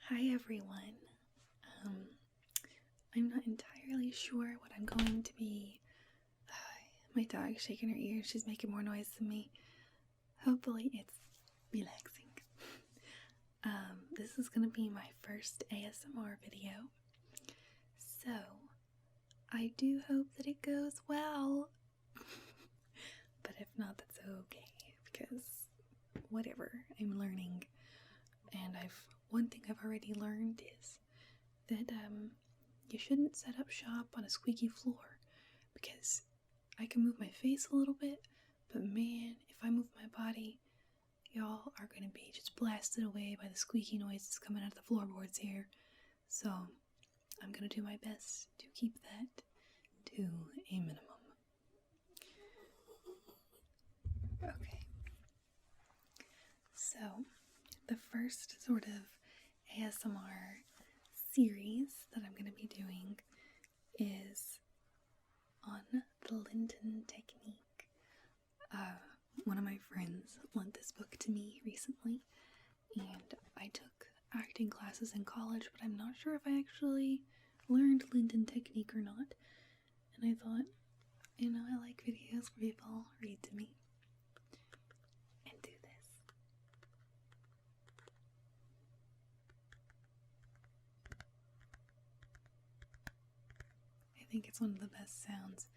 Hi everyone. I'm not entirely sure what I'm going to be. My dog's shaking her ears. She's making more noise than me. Hopefully it's relaxing. This is going to be my first ASMR video. So, I do hope that it goes well. But if not, that's okay. Because, whatever, I'm learning. And one thing I've already learned is that you shouldn't set up shop on a squeaky floor, because I can move my face a little bit, but man, if I move my body, y'all are gonna be just blasted away by the squeaky noises coming out of the floorboards here. So I'm gonna do my best to keep that to a minimum. Okay, so the first sort of ASMR series that I'm going to be doing is on the Lyndon Technique. One of my friends lent this book to me recently, and I took acting classes in college, but I'm not sure if I actually learned Lyndon Technique or not. And I thought, I like videos where people read to me and do this. I think it's one of the best sounds.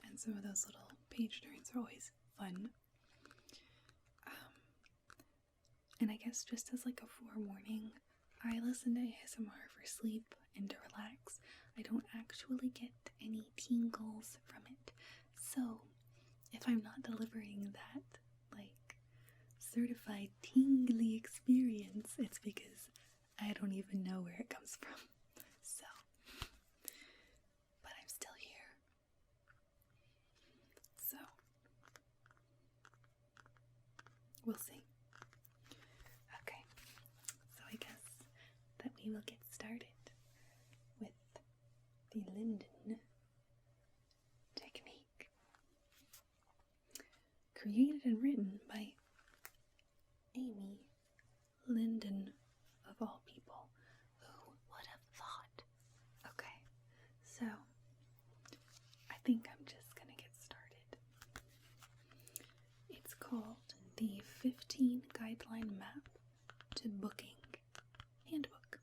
And some of those little page turns are always fun. And I guess just as like a forewarning, I listen to ASMR for sleep and to relax. I don't actually get any tingles from it. So if I'm not delivering that, like, certified tingly experience, it's because I don't even know where it comes from. So, but I'm still here. So, we'll see. Okay, so I guess that we will get started with the Lyndon Technique. Created and written by Amy Lyndon, of all people. Who would have thought? Okay, so I think I'm just gonna get started. It's called the 15 Guideline Map to Booking Handbook.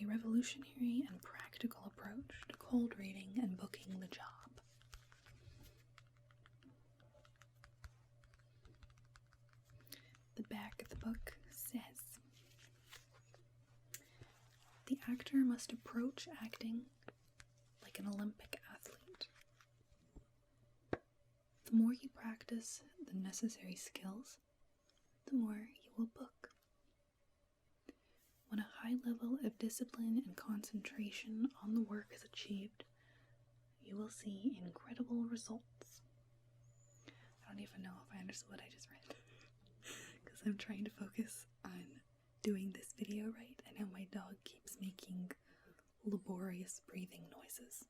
A revolutionary and practical approach to cold reading and booking the job. The back of the book says, the actor must approach acting like an Olympic athlete. The more you practice the necessary skills, the more you will book. When a high level of discipline and concentration on the work is achieved, you will see incredible results. I don't even know if I understood what I just read. Because I'm trying to focus on doing this video right. I know my dog keeps making laborious breathing noises.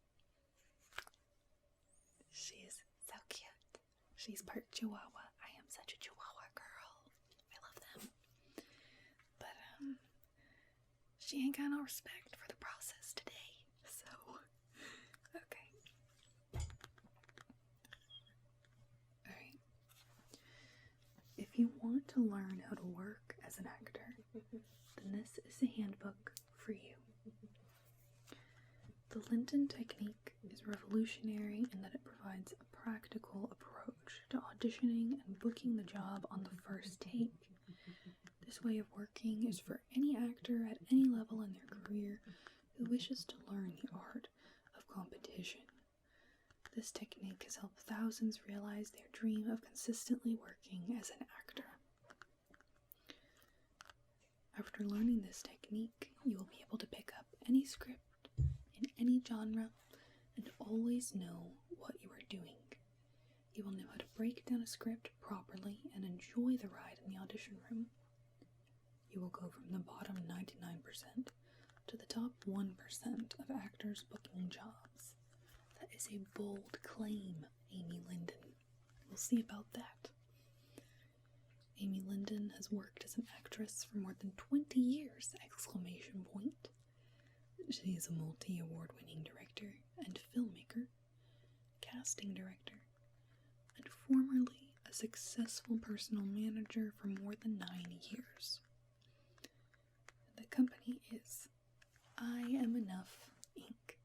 She is so cute. She's part Chihuahua. I am such a Chihuahua girl. I love them. But, she ain't got no respect for the process today. So, okay. Alright. If you want to learn how to work as an actor, then this is a handbook for you. The Lyndon Technique is revolutionary in that it provides a practical approach to auditioning and booking the job on the first take. This way of working is for any actor at any level in their career who wishes to learn the art of competition. This technique has helped thousands realize their dream of consistently working as an actor. After learning this technique, you will be able to pick up any script in any genre and always know what you are doing. You will know how to break down a script properly and enjoy the ride in the audition room. You will go from the bottom 99% to the top 1% of actors booking jobs. That is a bold claim, Amy Lyndon. We'll see about that. Amy Lyndon has worked as an actress for more than 20 years! Exclamation point. She is a multi-award winning director and filmmaker, casting director, and formerly a successful personal manager for more than 9 years. The company is I Am Enough, Inc.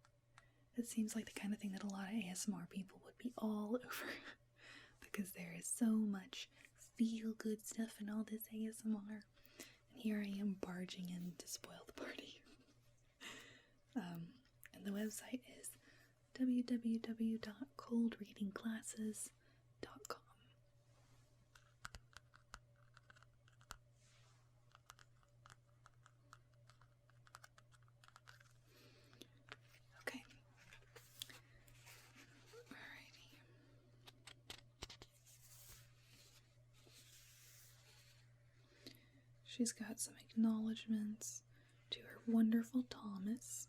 It seems like the kind of thing that a lot of ASMR people would be all over because there is so much feel-good stuff in all this ASMR, and here I am barging in to spoil the party. And the website is www.coldreadingclasses.com. Okay. Alrighty. She's got some acknowledgments to her wonderful Thomas,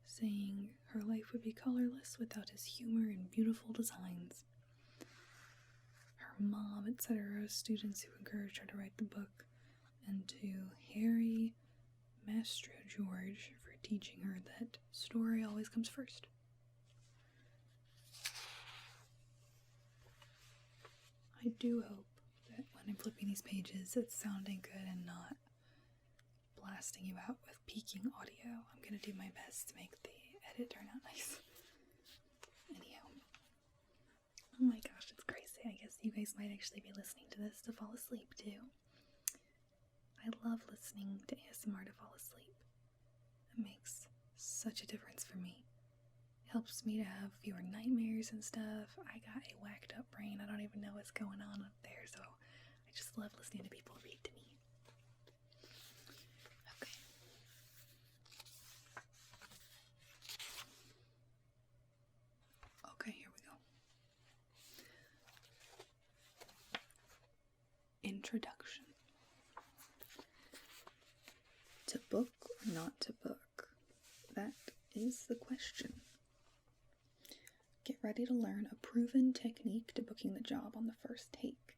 saying her life would be colorless without his humor and beautiful designs. Her mom, etc., students who encouraged her to write the book, and to Harry Maestro George for teaching her that story always comes first. I do hope that when I'm flipping these pages, it's sounding good and not blasting you out with peaking audio. I'm gonna do my best to make the edit turn out nice. Anyhow. Oh my gosh, it's crazy. I guess you guys might actually be listening to this to fall asleep too. I love listening to ASMR to fall asleep. It makes such a difference for me. It helps me to have fewer nightmares and stuff. I got a whacked up brain. I don't even know what's going on up there, so I just love listening to people read to me. Okay. Okay, here we go. Introduction. To book or not to book? That is the question. Get ready to learn a proven technique to booking the job on the first take.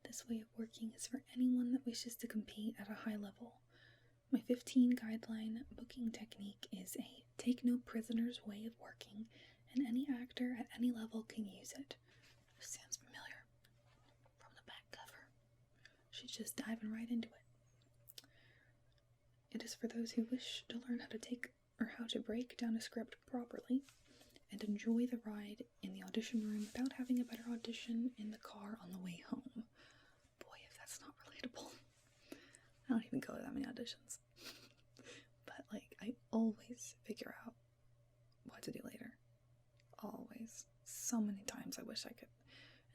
This way of working is for anyone that wishes to compete at a high level. My 15 guideline booking technique is a take no prisoners way of working, and any actor at any level can use it. This sounds familiar from the back cover. She's just diving right into it. It is for those who wish to learn how to take or how to break down a script properly and enjoy the ride in the audition room without having a better audition in the car on the way home. Boy, if that's not relatable. I don't even go to that many auditions. But, like, I always figure out what to do later. Always. So many times I wish I could.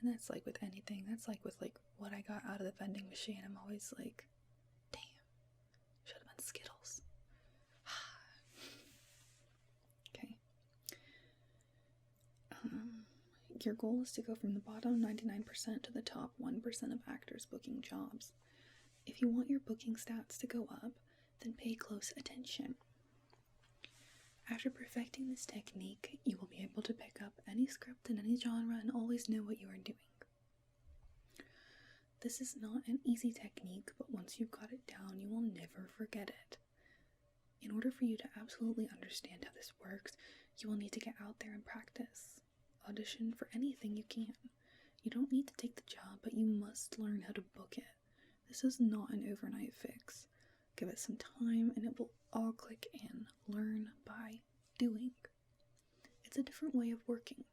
And that's like with anything. That's like with, like, what I got out of the vending machine. I'm always like, damn, should have been Skittles. Okay. Your goal is to go from the bottom 99% to the top 1% of actors booking jobs. If you want your booking stats to go up, then pay close attention. After perfecting this technique, you will be able to pick up any script in any genre and always know what you are doing. This is not an easy technique, but once you've got it down, you will never forget it. In order for you to absolutely understand how this works, you will need to get out there and practice. Audition for anything you can. You don't need to take the job, but you must learn how to book it. This is not an overnight fix. Give it some time and it will all click in. Learn by doing. It's a different way of working.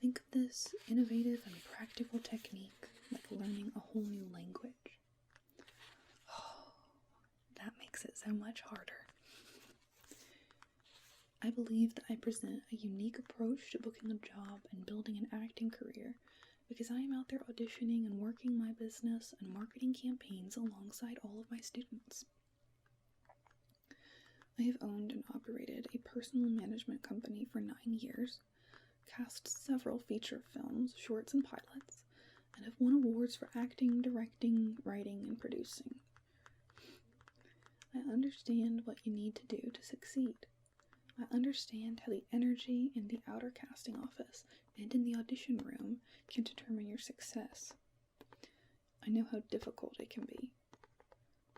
Think of this innovative and practical technique like learning a whole new language. Oh, that makes it so much harder. I believe that I present a unique approach to booking a job and building an acting career because I am out there auditioning and working my business and marketing campaigns alongside all of my students. I have owned and operated a personal management company for 9 years, cast several feature films, shorts, and pilots, and have won awards for acting, directing, writing, and producing. I understand what you need to do to succeed. I understand how the energy in the outer casting office and in the audition room can determine your success. I know how difficult it can be.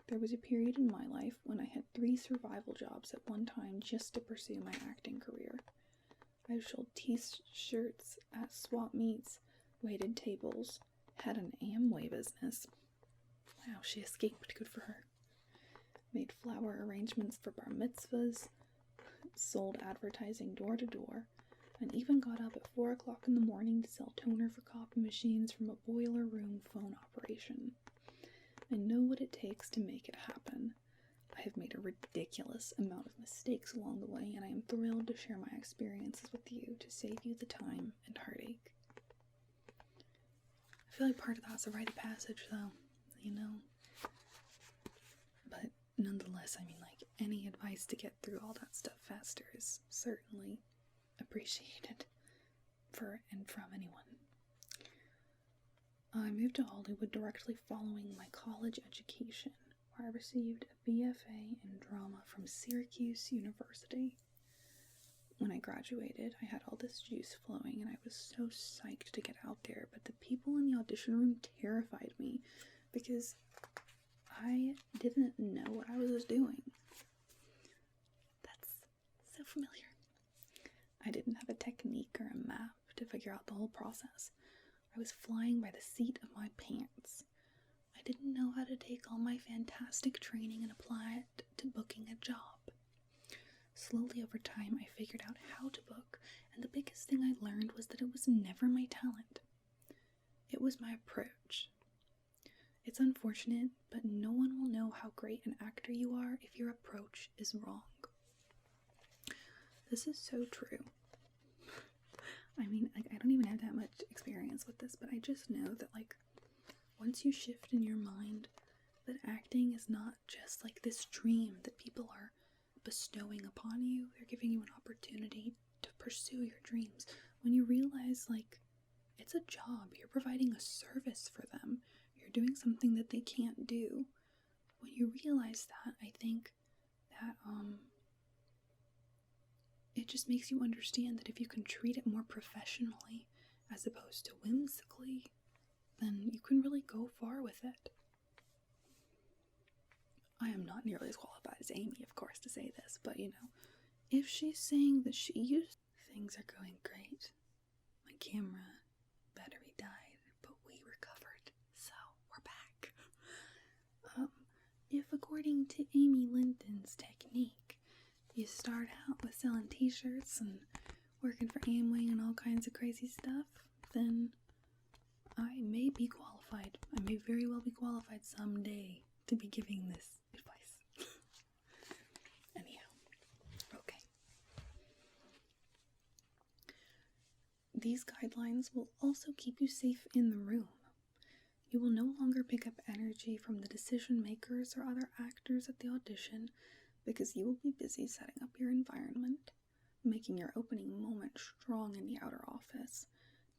There was a period in my life when I had 3 survival jobs at one time just to pursue my acting career. I sold t-shirts at swap meets, waited tables, had an Amway business. Wow, she escaped, good for her. Made flower arrangements for bar mitzvahs, sold advertising door to door, and even got up at 4 o'clock in the morning to sell toner for copy machines from a boiler room phone operation. I know what it takes to make it happen. I have made a ridiculous amount of mistakes along the way, and I am thrilled to share my experiences with you to save you the time and heartache. I feel like part of that's a rite of passage, though, you know? But nonetheless, I mean, like, any advice to get through all that stuff faster is certainly appreciated for and from anyone. I moved to Hollywood directly following my college education, where I received a BFA in drama from Syracuse University. When I graduated, I had all this juice flowing, and I was so psyched to get out there, but the people in the audition room terrified me because I didn't know what I was doing. That's so familiar. I didn't have a technique or a map to figure out the whole process. I was flying by the seat of my pants. I didn't know how to take all my fantastic training and apply it to booking a job. Slowly over time, I figured out how to book, and the biggest thing I learned was that it was never my talent. It was my approach. It's unfortunate, but no one will know how great an actor you are if your approach is wrong. This is so true. I mean, like, I don't even have that much experience with this, but I just know that, like, once you shift in your mind that acting is not just like this dream that people are bestowing upon you, they're giving you an opportunity to pursue your dreams. When you realize, like, it's a job, you're providing a service for them, you're doing something that they can't do. When you realize that, I think that, it just makes you understand that if you can treat it more professionally as opposed to whimsically, then you can really go far with it. I am not nearly as qualified as Amy, of course, to say this, but, you know, if she's saying that things are going great. My camera battery died, but we recovered, so we're back. If according to Amy Lyndon's technique, you start out with selling t-shirts and working for Amway and all kinds of crazy stuff, then I may be qualified. I may very well be qualified someday to be giving this advice. Anyhow, okay. These guidelines will also keep you safe in the room. You will no longer pick up energy from the decision makers or other actors at the audition because you will be busy setting up your environment, making your opening moment strong in the outer office,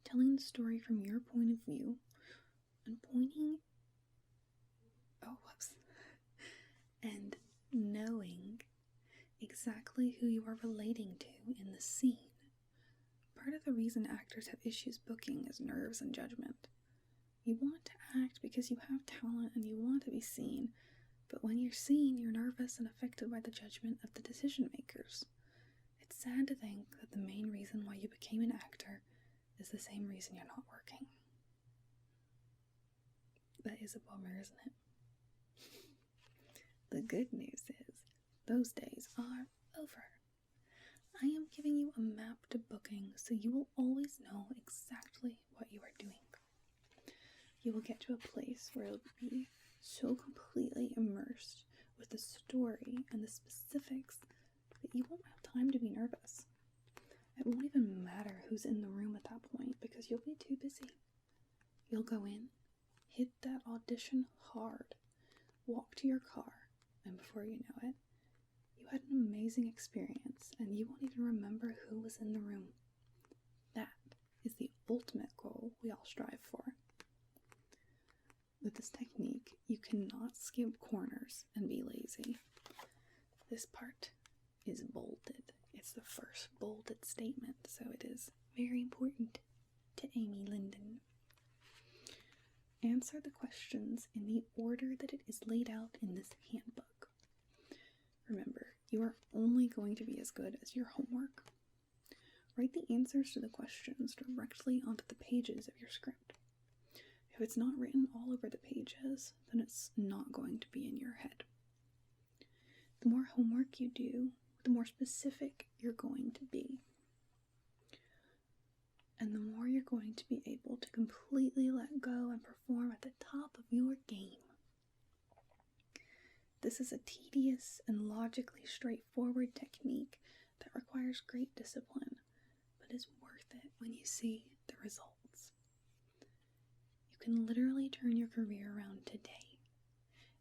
telling the story from your point of view, and and knowing exactly who you are relating to in the scene. Part of the reason actors have issues booking is nerves and judgment. You want to act because you have talent and you want to be seen, but when you're seen, you're nervous and affected by the judgment of the decision makers. It's sad to think that the main reason why you became an actor is the same reason you're not working. That is a bummer, isn't it? The good news is, those days are over. I am giving you a map to booking so you will always know exactly what you are doing. You will get to a place where you'll be so completely immersed with the story and the specifics that you won't have time to be nervous. It won't even matter who's in the room at that point because you'll be too busy. You'll go in, hit that audition hard, walk to your car, and before you know it, you had an amazing experience and you won't even remember who was in the room. That is the ultimate goal we all strive for. With this technique, you cannot skip corners and be lazy. This part is bolded It's the first bolded statement, so it is very important to Amy Lyndon. Answer the questions in the order that it is laid out in this handbook. Remember, you are only going to be as good as your homework. Write the answers to the questions directly onto the pages of your script. If it's not written all over the pages, then it's not going to be in your head. The more homework you do, the more specific you're going to be. And the more you're going to be able to completely let go and perform at the top of your game. This is a tedious and logically straightforward technique that requires great discipline, but is worth it when you see the results. You can literally turn your career around today.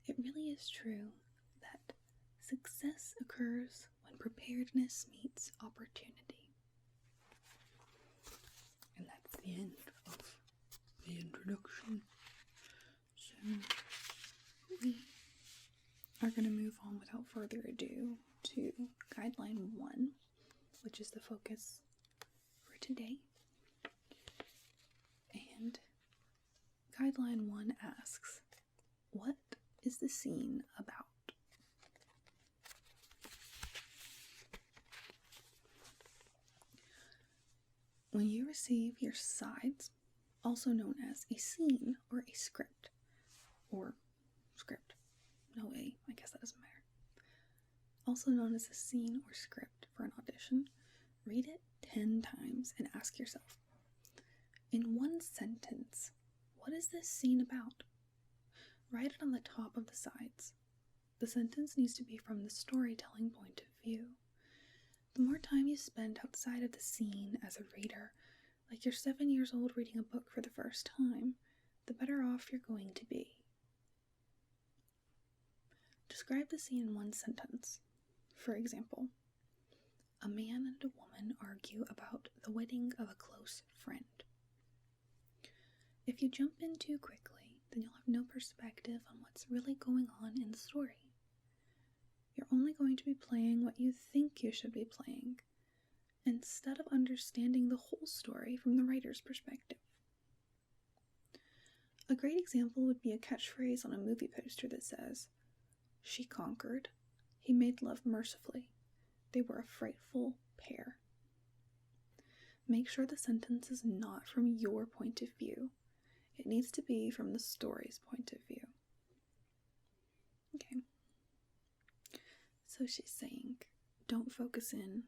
It really is true that success occurs when preparedness meets opportunity. And that's the end of the introduction. So we are going to move on without further ado to Guideline 1, which is the focus for today. And Guideline 1 asks, what is the scene about? When you receive your sides, also known as a scene or a script, no A, I guess that doesn't matter. Also known as a scene or script for an audition, read it 10 times and ask yourself, in one sentence, what is this scene about? Write it on the top of the sides. The sentence needs to be from the storytelling point of view. The more time you spend outside of the scene as a reader, like you're 7 years old reading a book for the first time, the better off you're going to be. Describe the scene in one sentence. For example, a man and a woman argue about the wedding of a close friend. If you jump in too quickly, then you'll have no perspective on what's really going on in the story. You're only going to be playing what you think you should be playing, instead of understanding the whole story from the writer's perspective. A great example would be a catchphrase on a movie poster that says, "She conquered, he made love mercifully, they were a frightful pair." Make sure the sentence is not from your point of view. It needs to be from the story's point of view. Okay. So she's saying, don't focus in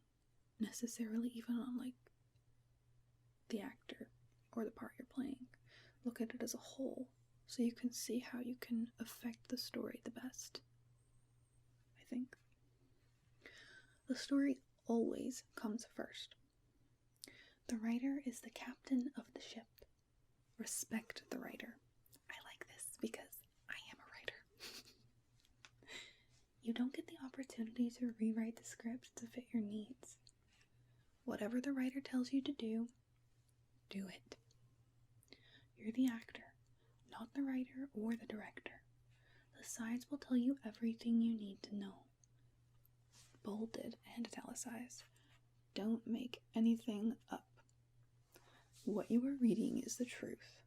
necessarily even on the actor or the part you're playing. Look at it as a whole so you can see how you can affect the story the best. I think. The story always comes first. The writer is the captain of the ship. Respect the writer. I like this because I am a writer. You don't get the opportunity to rewrite the script to fit your needs. Whatever the writer tells you to do, do it. You're the actor, not the writer or the director. The sides will tell you everything you need to know. Bolded and italicized. Don't make anything up. What you are reading is the truth.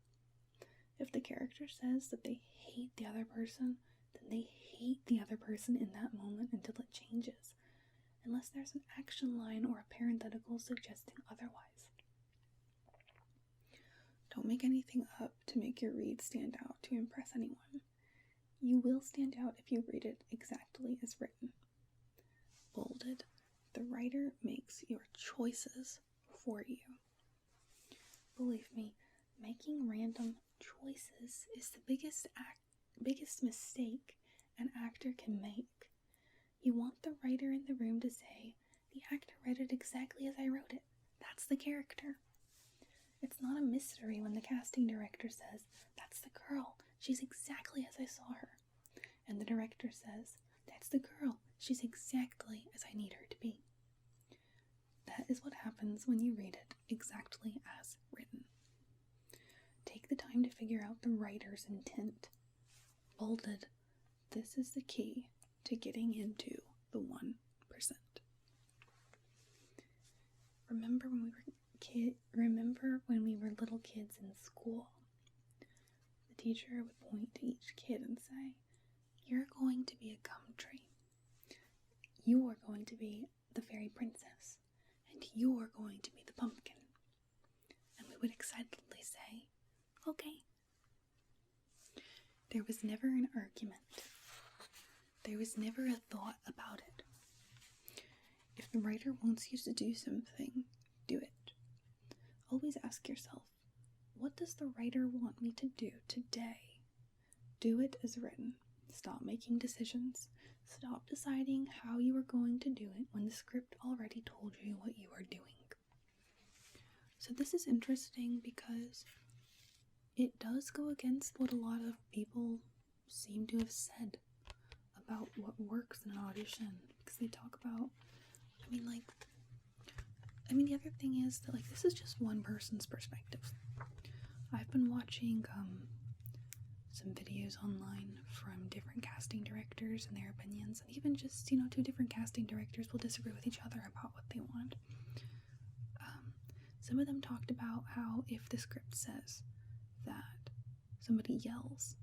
If the character says that they hate the other person, then they hate the other person in that moment until it changes, unless there's an action line or a parenthetical suggesting otherwise. Don't make anything up to make your read stand out to impress anyone. You will stand out if you read it exactly as written. Bolded, the writer makes your choices for you. Believe me, making random choices is the biggest mistake an actor can make. You want the writer in the room to say, the actor read it exactly as I wrote it. That's the character. It's not a mystery when the casting director says, that's the girl. She's exactly as I saw her. And the director says, that's the girl. She's exactly as I need her to be. That is what happens when you read it exactly as written. Take the time to figure out the writer's intent. Bolded, this is the key to getting into the 1%. remember when we were little kids in school? The teacher would point to each kid and say, "You're going to be a gum tree. You are going to be the fairy princess. And you are going to be the pumpkin." And we would excitedly say, "Okay." There was never an argument. There was never a thought about it. If the writer wants you to do something, do it. Always ask yourself, what does the writer want me to do today? Do it as written. Stop making decisions. Stop deciding how you are going to do it when the script already told you what you are doing. So this is interesting because it does go against what a lot of people seem to have said about what works in an audition, because they talk about, the other thing is that, this is just one person's perspective. I've been watching some videos online from different casting directors and their opinions, and even just, two different casting directors will disagree with each other about what they want. Some of them talked about how if the script says that somebody yells,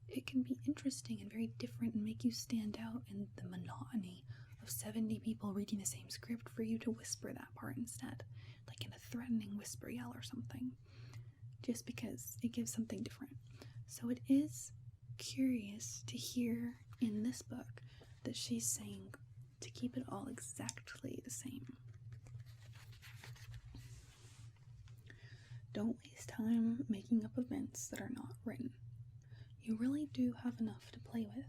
it can be interesting and very different and make you stand out in the monotony of 70 people reading the same script for you to whisper that part instead, like in a threatening whisper yell or something, just because it gives something different. So it is curious to hear in this book that she's saying to keep it all exactly the same. Don't waste time making up events that are not written. You really do have enough to play with.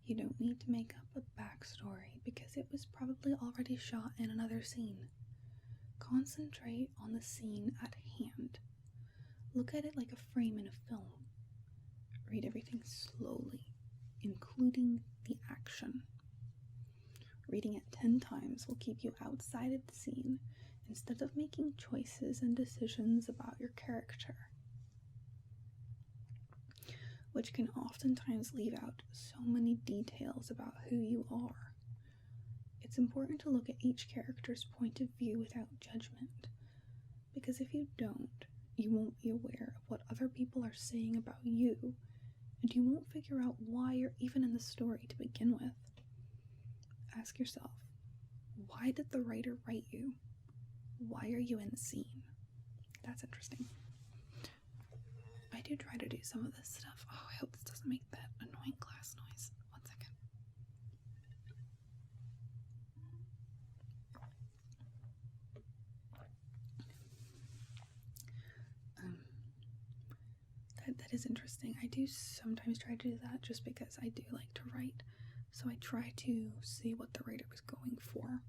You don't need to make up a backstory because it was probably already shot in another scene. Concentrate on the scene at hand. Look at it like a frame in a film. Read everything slowly, including the action. Reading it 10 times will keep you outside of the scene instead of making choices and decisions about your character, which can oftentimes leave out so many details about who you are. It's important to look at each character's point of view without judgment, because if you don't, you won't be aware of what other people are saying about you, and you won't figure out why you're even in the story to begin with. Ask yourself, why did the writer write you? Why are you in the scene? That's interesting. I do try to do some of this stuff. Oh, I hope this doesn't make that annoying glass noise. 1 second. That is interesting. I do sometimes try to do that just because I do like to write. So I try to see what the writer was going for.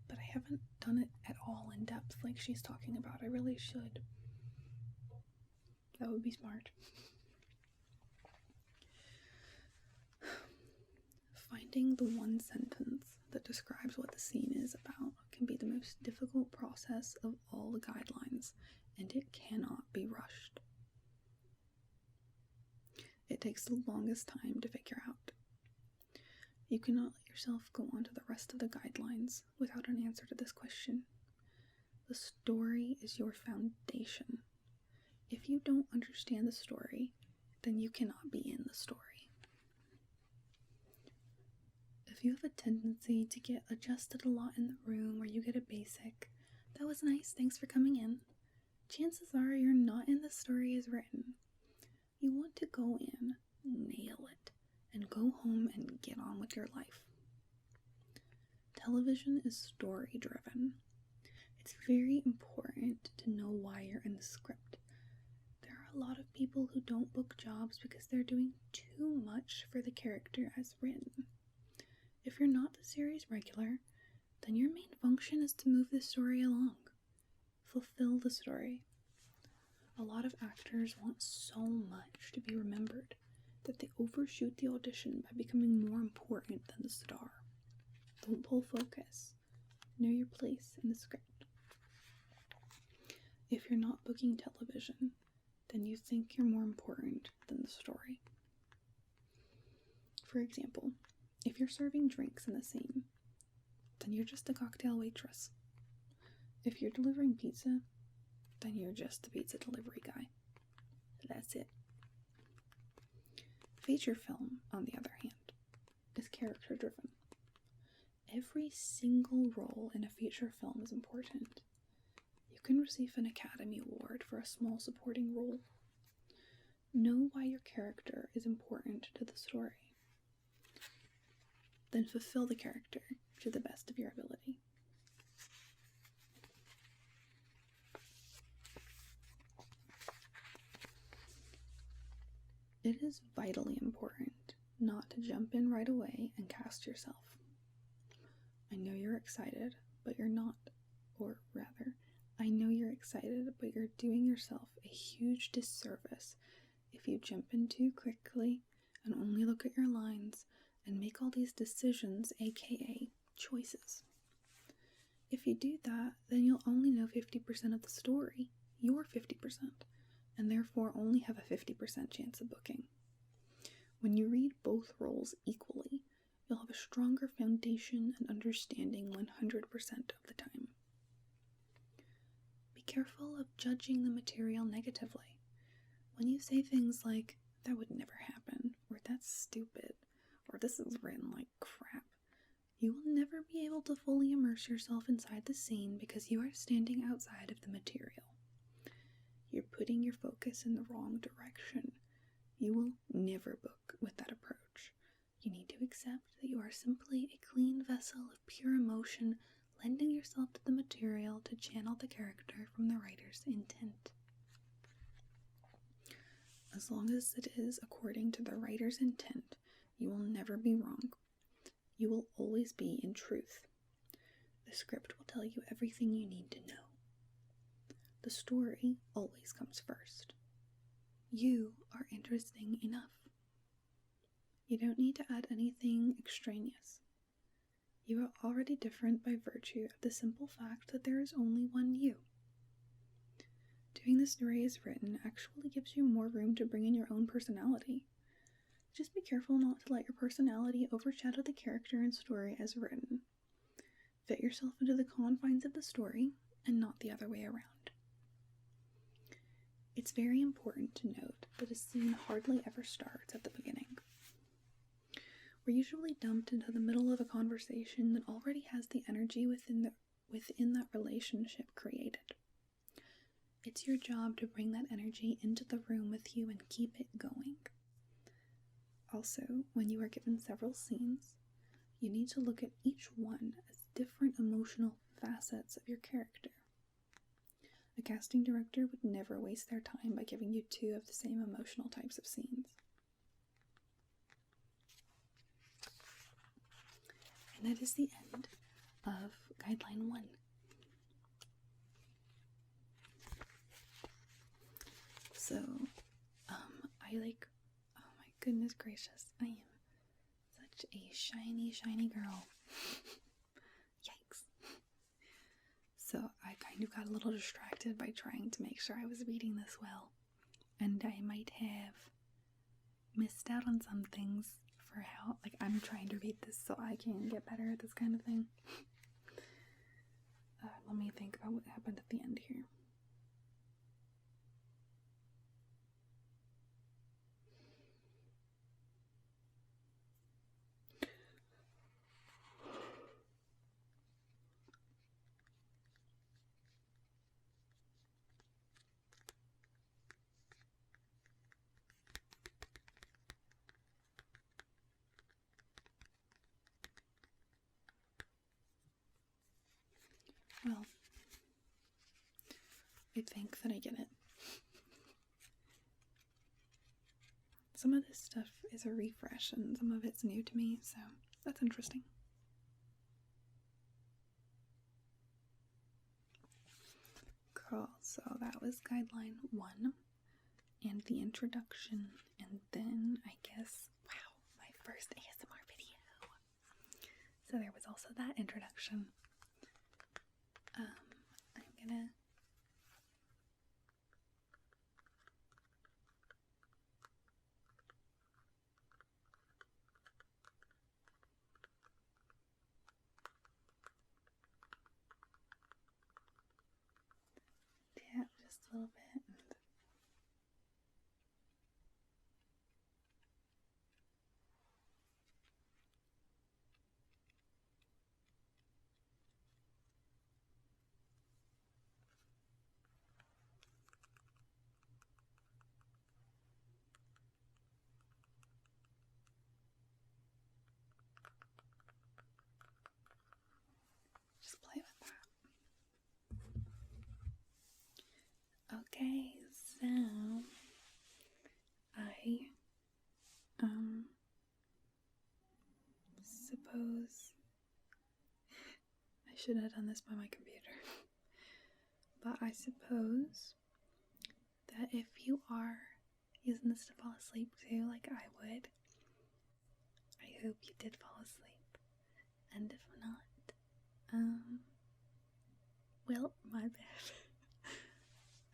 But I haven't done it at all in depth like she's talking about. I really should. That would be smart. Finding the one sentence that describes what the scene is about can be the most difficult process of all the guidelines, and it cannot be rushed. It takes the longest time to figure out. You cannot let yourself go on to the rest of the guidelines without an answer to this question. The story is your foundation. If you don't understand the story, then you cannot be in the story. If you have a tendency to get adjusted a lot in the room or you get a basic, "That was nice, thanks for coming in," chances are you're not in the story as written. You want to go in, nail it, and go home and get on with your life. Television is story-driven. It's very important to know why you're in the script. There are a lot of people who don't book jobs because they're doing too much for the character as written. If you're not the series regular, then your main function is to move the story along. Fulfill the story. A lot of actors want so much to be remembered that they overshoot the audition by becoming more important than the star. Don't pull focus. Know your place in the script. If you're not booking television, then you think you're more important than the story. For example, if you're serving drinks in the scene, then you're just a cocktail waitress. If you're delivering pizza, then you're just the pizza delivery guy. That's it. Feature film, on the other hand, is character driven. Every single role in a feature film is important. You can receive an Academy Award for a small supporting role. Know why your character is important to the story. Then fulfill the character to the best of your ability. It is vitally important not to jump in right away and cast yourself. I know you're excited, but you're not. Or rather, I know you're excited, but you're doing yourself a huge disservice if you jump in too quickly and only look at your lines and make all these decisions, aka choices. If you do that, then you'll only know 50% of the story, your 50%, and therefore only have a 50% chance of booking. When you read both roles equally, you'll have a stronger foundation and understanding 100% of the time. Be careful of judging the material negatively. When you say things like, that would never happen, or that's stupid, or this is written like crap, you will never be able to fully immerse yourself inside the scene because you are standing outside of the material. You're putting your focus in the wrong direction. You will never book with that approach. You need to accept that you are simply a clean vessel of pure emotion, lending yourself to the material to channel the character from the writer's intent. As long as it is according to the writer's intent, you will never be wrong. You will always be in truth. The script will tell you everything you need to know. The story always comes first. You are interesting enough. You don't need to add anything extraneous. You are already different by virtue of the simple fact that there is only one you. Doing the story as written actually gives you more room to bring in your own personality. Just be careful not to let your personality overshadow the character and story as written. Fit yourself into the confines of the story and not the other way around. It's very important to note that a scene hardly ever starts at the beginning. We're usually dumped into the middle of a conversation that already has the energy within that relationship created. It's your job to bring that energy into the room with you and keep it going. Also, when you are given several scenes, you need to look at each one as different emotional facets of your character. A casting director would never waste their time by giving you two of the same emotional types of scenes. And that is the end of Guideline 1. So, oh my goodness gracious, I am such a shiny girl. Yikes. So I kind of got a little distracted by trying to make sure I was reading this well, and I might have missed out on some things for how, I'm trying to read this so I can get better at this kind of thing. Let me think about what happened at the end here. Well, I think that I get it. Some of this stuff is a refresh and some of it's new to me, so that's interesting. Cool, so that was Guideline 1 and the introduction, and then I guess, wow, my first ASMR video. So there was also that introduction. I'm gonna Okay, so I suppose I should have done this by my computer. But I suppose that if you are using this to fall asleep too, like I would, I hope you did fall asleep. And if not, well, my bad.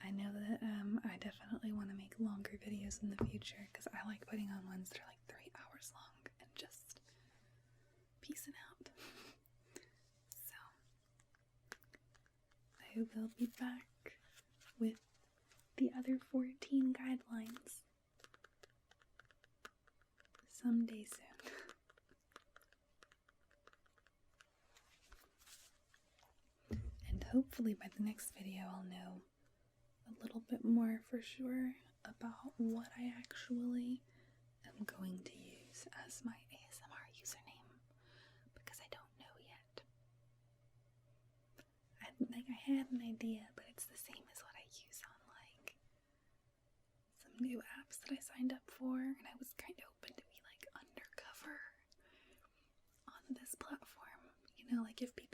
I know that I definitely want to make longer videos in the future because I like putting on ones that are like 3 hours long and just peacing out. So, I hope I'll be back with the other 14 guidelines someday soon. And hopefully by the next video I'll know a little bit more for sure about what I actually am going to use as my ASMR username, because I don't know yet. I had an idea, but it's the same as what I use on like some new apps that I signed up for, and I was kind of hoping to be like undercover on this platform, you know, like if people